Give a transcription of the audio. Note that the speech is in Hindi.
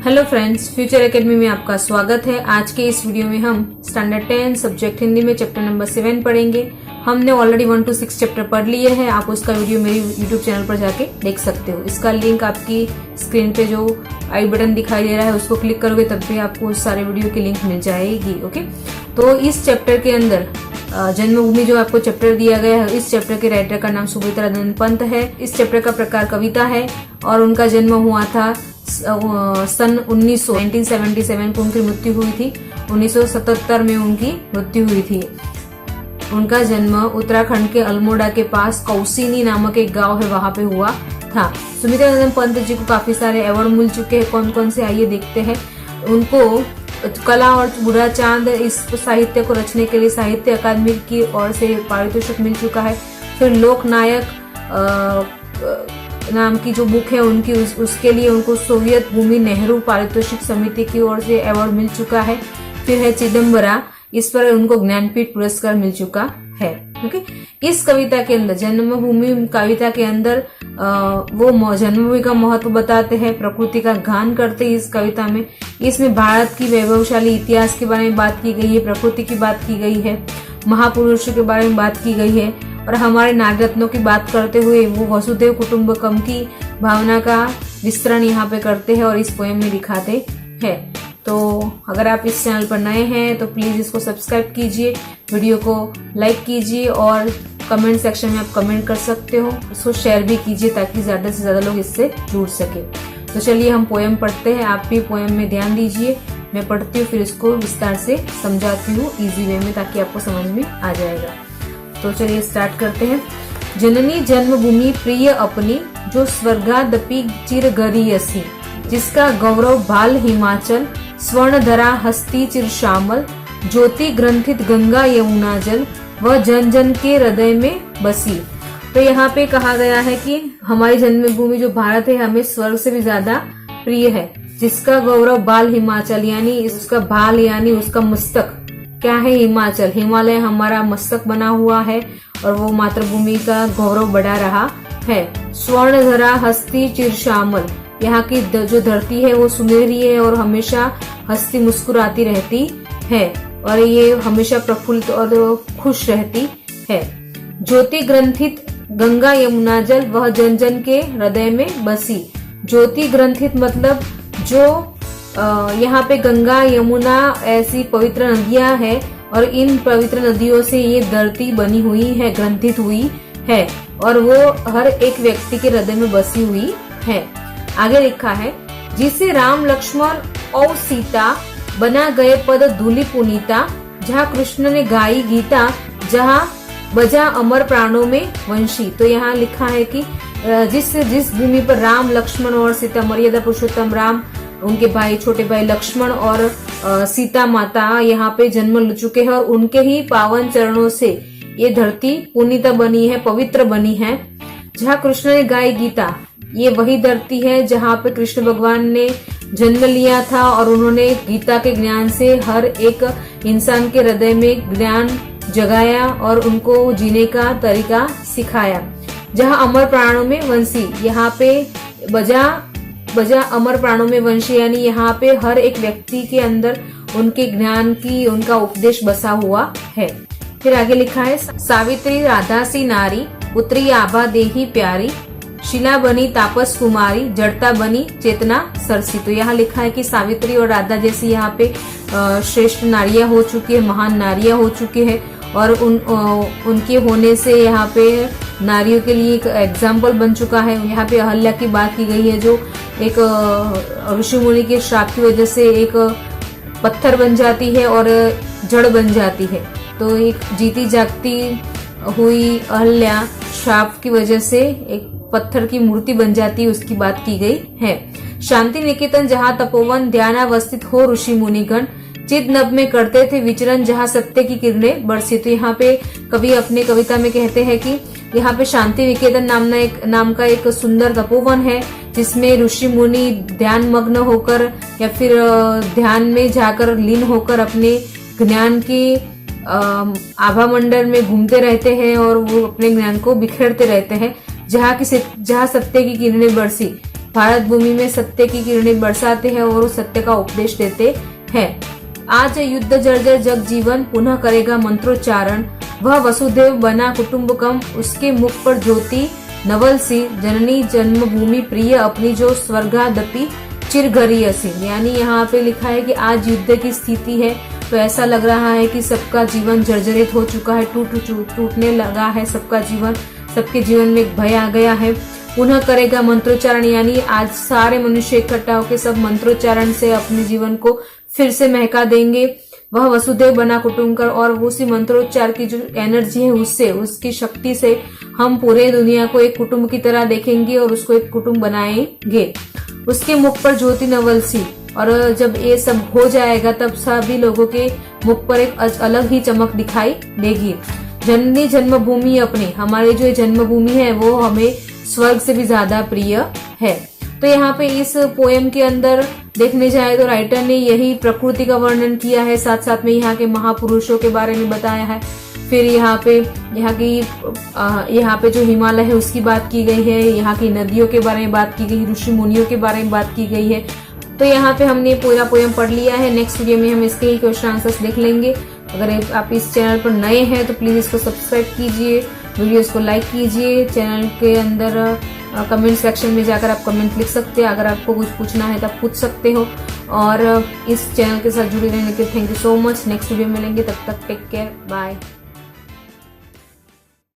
हेलो फ्रेंड्स, फ्यूचर एकेडमी में आपका स्वागत है। आज के इस वीडियो में हम स्टैंडर्ड 10 सब्जेक्ट हिंदी में चैप्टर नंबर 7 पढ़ेंगे। हमने ऑलरेडी 1 to 6 चैप्टर पढ़ लिए हैं। आप उसका वीडियो मेरी यूट्यूब चैनल पर जाके देख सकते हो। इसका लिंक आपकी स्क्रीन पे जो आई बटन दिखाई दे रहा है उसको क्लिक करोगे तब भी आपको उस सारे वीडियो की लिंक मिल जाएगी। ओके, तो इस चैप्टर के अंदर जन्मभूमि जो आपको चैप्टर दिया गया है, इस चैप्टर के राइटर का नाम सुमित्रानंद पंत है। इस चैप्टर का प्रकार कविता है और उनका जन्म हुआ था सन 1977 को उनकी मृत्यु हुई थी। 1977 में उनकी मृत्यु हुई थी। उनका जन्म उत्तराखंड के अल्मोड़ा के पास कौसिनी नामक एक गांव है, वहां पे हुआ था। सुमित्रानंद पंत जी को काफी सारे अवार्ड मिल चुके हैं। कौन कौन से आइए देखते हैं। उनको कला और बुढ़ा चांद इस साहित्य को रचने के लिए साहित्य अकादमी की ओर से पारितोषिक मिल चुका है। फिर लोकनायक नाम की जो बुक है उनकी उसके लिए उनको सोवियत भूमि नेहरू पारितोषिक समिति की ओर से अवार्ड मिल चुका है। फिर है चिदम्बरा, इस पर उनको ज्ञानपीठ पुरस्कार मिल चुका है। ओके, इस कविता के अंदर जन्मभूमि कविता के अंदर वो जन्मभूमि का महत्व बताते हैं, प्रकृति का गान करते हैं इस कविता में। इसमें भारत की वैभवशाली इतिहास के बारे में बात की गई है, प्रकृति की बात की गई है, महापुरुषों के बारे में बात की गई है और हमारे नागरत्नों की बात करते हुए वो वसुधैव कुटुंबकम की भावना का विस्तरण यहाँ पे करते हैं और इस पोएम में दिखाते हैं। तो अगर आप इस चैनल पर नए हैं तो प्लीज इसको सब्सक्राइब कीजिए, वीडियो को लाइक कीजिए और कमेंट सेक्शन में आप कमेंट कर सकते हो। इसको शेयर भी कीजिए ताकि ज्यादा से ज्यादा लोग इससे जुड़ सके। तो चलिए हम पोएम पढ़ते हैं। आप भी पोएम में ध्यान दीजिए। मैं पढ़ती हूँ फिर इसको विस्तार से समझाती हूँ इजी वे में ताकि आपको समझ में आ जाएगा। तो चलिए स्टार्ट करते हैं। जननी जन्मभूमि प्रिय अपनी, जो स्वर्गादपि चिरगरीयसी, जिसका गौरव भाल हिमाचल, स्वर्णधरा हस्ती चिर श्यामल, ज्योति ग्रंथित गंगा यमुना जल, वह जन जन के हृदय में बसी। तो यहाँ पे कहा गया है कि हमारी जन्मभूमि जो भारत है हमें स्वर्ग से भी ज्यादा प्रिय है। जिसका गौरव बाल हिमाचल, यानी उसका भाल यानी उसका मस्तक क्या है, हिमाचल, हिमालय हमारा मस्तक बना हुआ है और वो मातृभूमि का गौरव बढ़ा रहा है। स्वर्णधरा हस्ती चिर श्यामल, यहाँ की जो धरती है वो सुनहरी है और हमेशा हंसती मुस्कुराती रहती है और ये हमेशा प्रफुल्लित और खुश रहती है। ज्योति ग्रंथित गंगा यमुना जल, वह जन जन के हृदय में बसी। ज्योति ग्रंथित मतलब जो यहाँ पे गंगा यमुना ऐसी पवित्र नदियां हैं और इन पवित्र नदियों से ये धरती बनी हुई है, ग्रंथित हुई है और वो हर एक व्यक्ति के हृदय में बसी हुई है। आगे लिखा है, जिसे राम लक्ष्मण और सीता बना गए पद धूलि पुनीता, जहाँ कृष्ण ने गाई गीता, जहाँ बजा अमर प्राणों में वंशी। तो यहाँ लिखा है कि जिस भूमि पर राम लक्ष्मण और सीता, मर्यादा पुरुषोत्तम राम, उनके भाई छोटे भाई लक्ष्मण और सीता माता यहाँ पे जन्म ले चुके हैं और उनके ही पावन चरणों से ये धरती पुनीता बनी है, पवित्र बनी है। जहाँ कृष्ण ने गाई गीता, ये वही धरती है जहाँ पे कृष्ण भगवान ने जन्म लिया था और उन्होंने गीता के ज्ञान से हर एक इंसान के हृदय में ज्ञान जगाया और उनको जीने का तरीका सिखाया। जहाँ अमर प्राणों में वंशी, यहाँ पे बजा अमर प्राणों में वंशी, यानी यहाँ पे हर एक व्यक्ति के अंदर उनके ज्ञान की, उनका उपदेश बसा हुआ है। फिर आगे लिखा है, सावित्री राधा सी नारी, पुत्री आभा देही प्यारी, शिला बनी तापस कुमारी, जड़ता बनी चेतना सरसी। तो यहाँ लिखा है कि सावित्री और राधा जैसी यहाँ पे श्रेष्ठ नारियां हो चुकी है, महान नारियां हो चुकी है और उनके होने से यहाँ पे नारियों के लिए एक एग्जाम्पल बन चुका है। यहाँ पे अहल्या की बात की गई है जो एक ऋषि मुनि के श्राप की वजह से एक पत्थर बन जाती है और जड़ बन जाती है। तो एक जीती जागती हुई अहल्या श्राप की वजह से एक पत्थर की मूर्ति बन जाती है, उसकी बात की गई है। शांति निकेतन, जहाँ तपोवन ध्यानावस्थित हो ऋषि मुनिगण, चिद नभ में करते थे विचरण, जहाँ सत्य की किरणें बरसी। तो यहाँ पे कवि अपने कविता में कहते हैं कि यहाँ पे शांति निकेतन नाम का एक सुंदर तपोवन है जिसमें ऋषि मुनि ध्यान मग्न होकर या फिर ध्यान में जाकर लीन होकर अपने ज्ञान की आभा मंडल में घूमते रहते हैं और वो अपने ज्ञान को बिखेरते रहते हैं। जहाँ सत्य की किरणें बरसी, भारत भूमि में सत्य की किरणें बरसाते हैं और सत्य का उपदेश देते हैं। आज युद्ध जर्जर जग जीवन पुनः करेगा मंत्रोच्चारण, वह वसुदेव बना कुटुम्बकम, उसके मुख पर ज्योति नवल सी, जननी जन्मभूमि प्रिय अपनी जो स्वर्गादपि चिरघरी असी। यानी यहाँ पे लिखा है कि आज युद्ध की स्थिति है, तो ऐसा लग रहा है कि सबका जीवन जर्जरित हो चुका है, टूटने लगा है सबका जीवन, सबके जीवन में एक भय आ गया है। पुनः करेगा मंत्रोच्चारण, यानी आज सारे मनुष्य इकट्ठा होकर सब मंत्रोच्चारण से अपने जीवन को फिर से महका देंगे। वह वसुदेव बना कुटुम्बकर, और उसी मंत्रोच्चार की जो एनर्जी है उससे, उसकी शक्ति से हम पूरे दुनिया को एक कुटुंब की तरह देखेंगे और उसको एक कुटुंब बनाएंगे। उसके मुख पर ज्योति नवल सी, और जब ये सब हो जाएगा तब सभी लोगों के मुख पर एक अलग ही चमक दिखाई देगी। जननी जन्मभूमि अपनी, हमारी जो जन्मभूमि है वो हमें स्वर्ग से भी ज्यादा प्रिय है। तो यहाँ पे इस पोएम के अंदर देखने जाए तो राइटर ने यही प्रकृति का वर्णन किया है, साथ साथ में यहाँ के महापुरुषों के बारे में बताया है। फिर यहाँ पे जो हिमालय है उसकी बात की गई है, यहाँ की नदियों के बारे में बात की गई, ऋषि मुनियों के बारे में बात की गई है। तो यहाँ पे हमने पूरा पोएम पढ़ लिया है। नेक्स्ट वीडियो में हम इसके ही क्वेश्चन आंसर्स देख लेंगे। अगर आप इस चैनल पर नए हैं तो प्लीज इसको सब्सक्राइब कीजिए, वीडियोस को लाइक कीजिए। चैनल के अंदर कमेंट सेक्शन में जाकर आप कमेंट लिख सकते हैं, अगर आपको कुछ पूछना है तो आप पूछ सकते हो। और इस चैनल के साथ जुड़े रहने के thank you so much. Next video में मिलेंगे, तब तक टेक केयर, बाय।